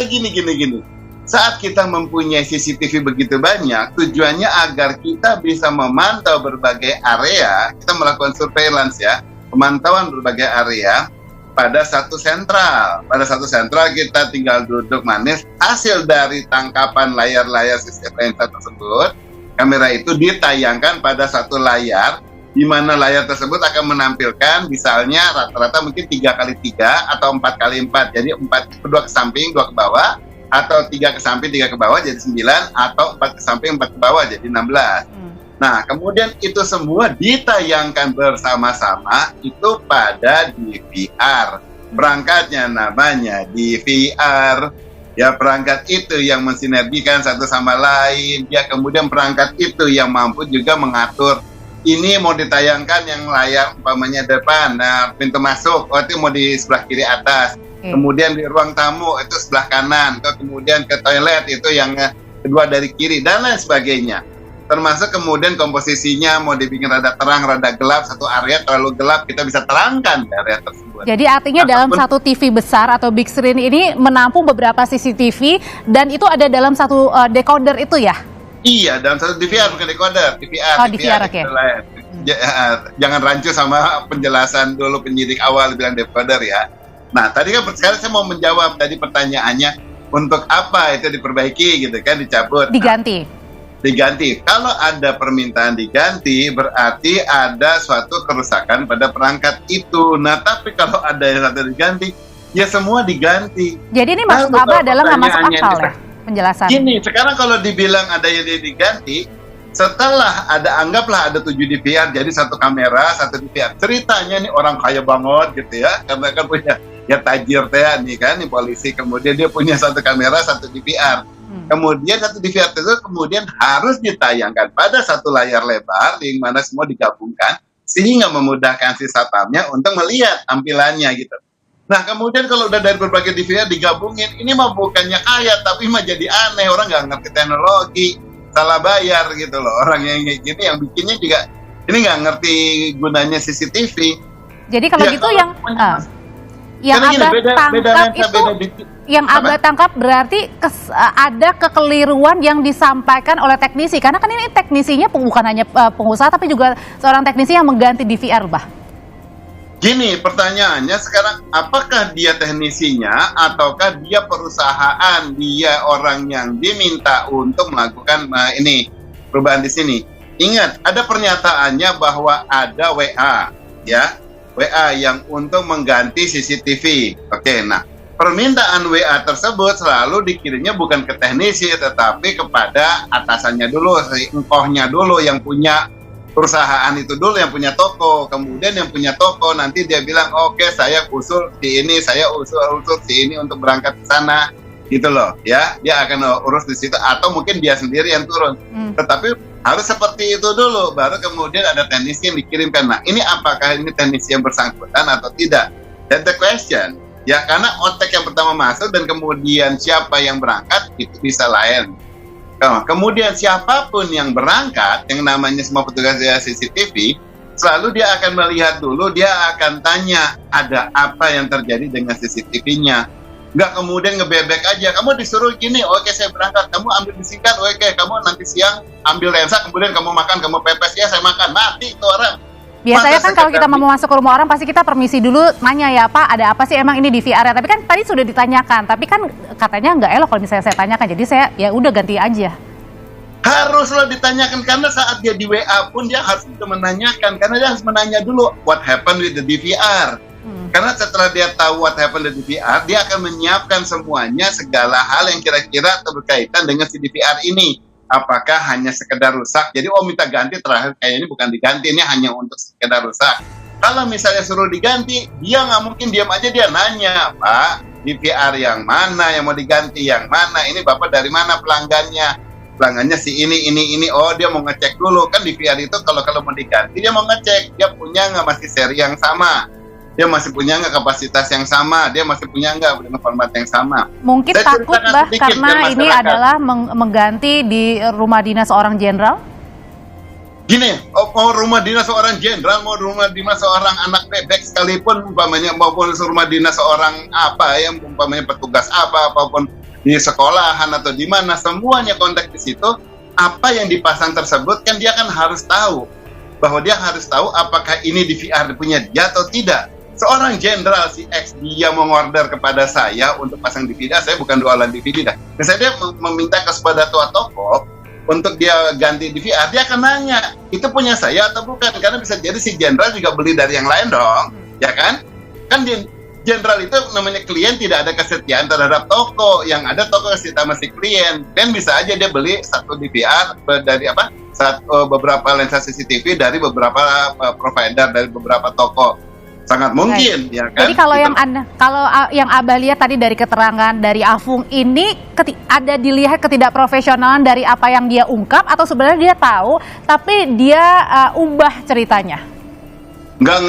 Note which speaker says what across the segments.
Speaker 1: gini. Saat kita mempunyai CCTV begitu banyak, tujuannya agar kita bisa memantau berbagai area, kita melakukan surveillance ya, pemantauan berbagai area pada satu sentral. Pada satu sentral kita tinggal duduk manis, hasil dari tangkapan layar-layar sistem lensa tersebut, kamera itu ditayangkan pada satu layar, di mana layar tersebut akan menampilkan misalnya rata-rata mungkin 3x3 atau 4x4, jadi 4, 2 ke samping, 2 ke bawah, atau 3 ke samping, 3 ke bawah jadi 9, atau 4 ke samping, 4 ke bawah jadi 16. Nah, kemudian itu semua ditayangkan bersama-sama itu pada DVR. Perangkatnya namanya DVR. Ya, perangkat itu yang mensinergikan satu sama lain. Ya, kemudian perangkat itu yang mampu juga mengatur. Ini mau ditayangkan yang layar umpamanya depan, nah pintu masuk, itu mau di sebelah kiri atas. Kemudian di ruang tamu itu sebelah kanan, kemudian ke toilet itu yang kedua dari kiri, dan lain sebagainya. Termasuk kemudian komposisinya mau dibikin rada terang, rada gelap, satu area terlalu gelap, kita bisa terangkan area tersebut.
Speaker 2: Jadi artinya dalam satu TV besar atau big screen ini menampung beberapa CCTV, dan itu ada dalam satu decoder itu ya?
Speaker 1: Iya, dalam satu DVR, bukan decoder, DVR.
Speaker 2: Oh, DVR, oke.
Speaker 1: Jangan rancu sama penjelasan dulu penyidik awal bilang decoder ya. Nah, tadi kan sekarang saya mau menjawab tadi pertanyaannya, untuk apa itu diperbaiki gitu kan, dicabut.
Speaker 2: Diganti.
Speaker 1: Diganti. Kalau ada permintaan diganti, berarti ada suatu kerusakan pada perangkat itu. Nah, tapi kalau ada yang satu diganti, ya semua diganti.
Speaker 2: Jadi ini maksud Abah adalah nggak masuk akal ya, penjelasan.
Speaker 1: Gini, sekarang kalau dibilang ada yang diganti, setelah anggaplah ada 7 DVR, jadi satu kamera, satu DVR. Ceritanya nih orang kaya banget gitu ya, karena kan punya ya tajir teh nih kan, nih polisi, kemudian dia punya satu kamera, satu DVR. Kemudian satu DVR itu kemudian harus ditayangkan pada satu layar lebar, di mana semua digabungkan, sehingga memudahkan si satpamnya untuk melihat tampilannya gitu. Nah, kemudian kalau udah dari berbagai DVR digabungin, ini mah bukannya kaya, tapi mah jadi aneh, orang nggak ngerti teknologi, salah bayar gitu loh. Orang yang kayak gini, yang bikinnya juga, ini nggak ngerti gunanya CCTV.
Speaker 2: Jadi kalau gitu yang Abah tangkap berarti ada kekeliruan yang disampaikan oleh teknisi, karena kan ini teknisinya bukan hanya pengusaha, tapi juga seorang teknisi yang mengganti DVR, Bah.
Speaker 1: Gini, pertanyaannya sekarang, apakah dia teknisinya ataukah dia perusahaan, dia orang yang diminta untuk melakukan ini perubahan di sini. Ingat, ada pernyataannya bahwa ada WA, ya, WA yang untuk mengganti CCTV. Oke, nah permintaan WA tersebut selalu dikirimnya bukan ke teknisi, tetapi kepada atasannya dulu, si engkohnya dulu yang punya perusahaan itu dulu, yang punya toko. Kemudian yang punya toko nanti dia bilang, oke, saya usul si ini, saya usul si ini untuk berangkat ke sana, gitu loh, ya. Dia akan urus di situ, atau mungkin dia sendiri yang turun. Tetapi harus seperti itu dulu, baru kemudian ada teknisi yang dikirimkan. Nah, ini apakah ini teknisi yang bersangkutan atau tidak? That's the question. Ya, karena otak yang pertama masuk dan kemudian siapa yang berangkat itu bisa lain. Kemudian siapapun yang berangkat, yang namanya semua petugas CCTV, selalu dia akan melihat dulu, dia akan tanya ada apa yang terjadi dengan CCTV-nya. Nggak kemudian ngebebek aja, kamu disuruh gini, oke saya berangkat, kamu ambil disingkat, oke kamu nanti siang ambil lensa, kemudian kamu makan, kamu pepes, ya saya makan, mati itu orang.
Speaker 2: Biasanya kan kalau kita mau masuk ke rumah orang pasti kita permisi dulu, nanya ya Pak, ada apa sih emang ini di VR-nya, tapi kan tadi sudah ditanyakan, tapi kan katanya nggak elok kalau misalnya saya tanyakan, jadi saya ya udah ganti aja.
Speaker 1: Haruslah ditanyakan, karena saat dia di WA pun dia harus menanyakan, karena dia harus menanya dulu what happened with the DVR. Karena setelah dia tahu what happened with the DVR, dia akan menyiapkan semuanya, segala hal yang kira-kira berkaitan dengan si DVR ini. Apakah hanya sekedar rusak? Jadi minta ganti, terakhir kayak ini bukan diganti, ini hanya untuk sekedar rusak. Kalau misalnya suruh diganti, dia nggak mungkin diam aja, dia nanya, Pak, DVR yang mana yang mau diganti, yang mana? Ini Bapak dari mana pelanggannya? Pelanggannya si ini, oh dia mau ngecek dulu. Kan DVR itu kalau mau diganti, dia mau ngecek, dia punya nggak masih seri yang sama? Dia masih punya nggak kapasitas yang sama, dia masih punya nggak dengan format yang sama.
Speaker 2: Mungkin saya takut Bah, karena ini adalah mengganti di rumah dinas seorang jenderal.
Speaker 1: Gini, mau rumah dinas seorang jenderal, mau rumah dinas seorang anak bebek sekalipun, umpamanya maupun rumah dinas seorang apa yang umpamanya petugas apa, apapun di sekolahan atau di mana, semuanya konteks di situ. Apa yang dipasang tersebut kan dia kan harus tahu bahwa dia harus tahu apakah ini di VR punya dia atau tidak. Seorang jenderal si X dia mengorder kepada saya untuk pasang DVD, saya bukan jualan DVD dah. Misalnya dia meminta kepada tua toko untuk dia ganti di VR, dia akan nanya, itu punya saya atau bukan? Karena bisa jadi si jenderal juga beli dari yang lain dong, ya kan? Kan jenderal itu namanya klien, tidak ada kesetiaan terhadap toko, yang ada toko kesetiaan sama si klien. Dan bisa aja dia beli satu DVR dari beberapa lensa CCTV dari beberapa provider, dari beberapa toko. Sangat mungkin, ya kan?
Speaker 2: Jadi kalau
Speaker 1: gitu.
Speaker 2: yang Abah lihat tadi dari keterangan dari Afung ini ada dilihat ketidakprofesionalan dari apa yang dia ungkap, atau sebenarnya dia tahu tapi dia ubah ceritanya?
Speaker 1: Nggak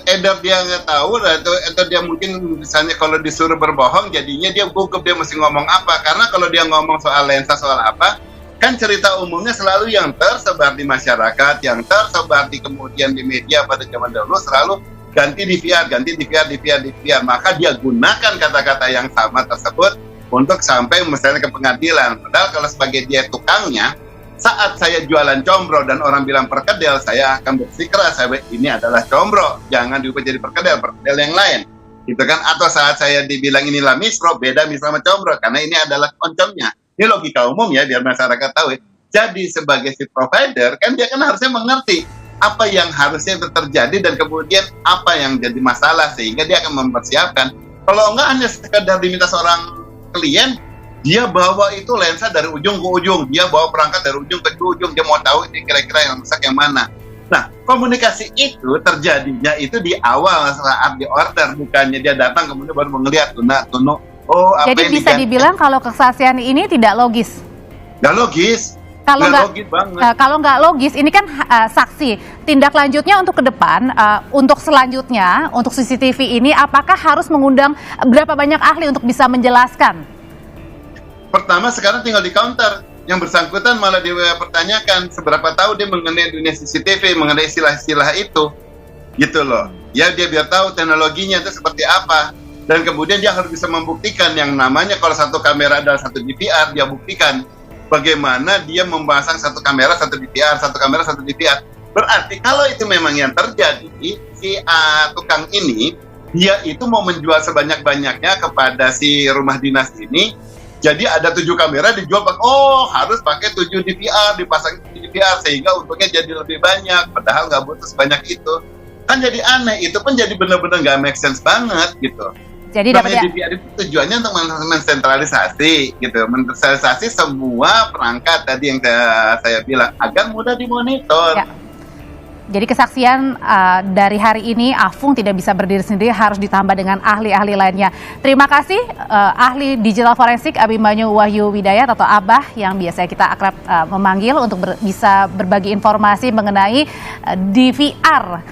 Speaker 1: edar, dia nggak tahu, atau dia mungkin misalnya kalau disuruh berbohong jadinya dia gugup, dia mesti ngomong apa. Karena kalau dia ngomong soal lensa soal apa, kan cerita umumnya selalu yang tersebar di masyarakat, yang tersebar di kemudian di media pada zaman dahulu selalu ganti DVR, ganti DVR. Maka dia gunakan kata-kata yang sama tersebut untuk sampai misalnya ke pengadilan. Padahal kalau sebagai dia tukangnya, saat saya jualan combro dan orang bilang perkedel, saya akan bersikeras, ini adalah combro, jangan diubah jadi perkedel yang lain. Gitu kan? Atau saat saya dibilang inilah misro, beda misro sama combro, karena ini adalah oncomnya. Ini logika umum ya, biar masyarakat tahu. Jadi sebagai si provider, kan dia kan harusnya mengerti apa yang harusnya terjadi dan kemudian apa yang jadi masalah, sehingga dia akan mempersiapkan. Kalau enggak hanya sekedar diminta seorang klien, dia bawa itu lensa dari ujung ke ujung, dia bawa perangkat dari ujung ke ujung, dia mau tahu ini kira-kira yang rusak yang mana. Nah, komunikasi itu terjadinya itu di awal saat di order, bukannya dia datang kemudian baru melihat tunu. Oh, apa
Speaker 2: jadi
Speaker 1: yang
Speaker 2: bisa
Speaker 1: diganti?
Speaker 2: Dibilang kalau kesaksian ini tidak logis.
Speaker 1: Nggak logis.
Speaker 2: Kalau nggak logis, ini kan saksi. Tindak lanjutnya untuk ke depan, untuk selanjutnya, untuk CCTV ini, apakah harus mengundang berapa banyak ahli untuk bisa menjelaskan?
Speaker 1: Pertama, sekarang tinggal di counter. Yang bersangkutan malah dipertanyakan seberapa tahu dia mengenai dunia CCTV, mengenai istilah-istilah itu, gitu loh. Ya, dia biar tahu teknologinya itu seperti apa. Dan kemudian dia harus bisa membuktikan yang namanya kalau satu kamera adalah satu DVR, dia buktikan bagaimana dia memasang satu kamera satu DVR. Berarti kalau itu memang yang terjadi, si tukang ini dia itu mau menjual sebanyak-banyaknya kepada si rumah dinas ini. Jadi ada 7 kamera dijual, harus pakai 7 DVR, dipasang DVR sehingga untungnya jadi lebih banyak, padahal nggak butuh sebanyak itu. Kan jadi aneh, itu pun jadi benar-benar nggak make sense banget gitu.
Speaker 2: Jadi
Speaker 1: namanya DVR itu tujuannya untuk mensentralisasi gitu, mensentralisasi semua perangkat tadi yang saya bilang agar mudah dimonitor. Ya.
Speaker 2: Jadi kesaksian dari hari ini Afung tidak bisa berdiri sendiri, harus ditambah dengan ahli-ahli lainnya. Terima kasih ahli digital forensik Abimanyu Wahyu Widayat atau Abah yang biasa kita akrab memanggil untuk bisa berbagi informasi mengenai DVR.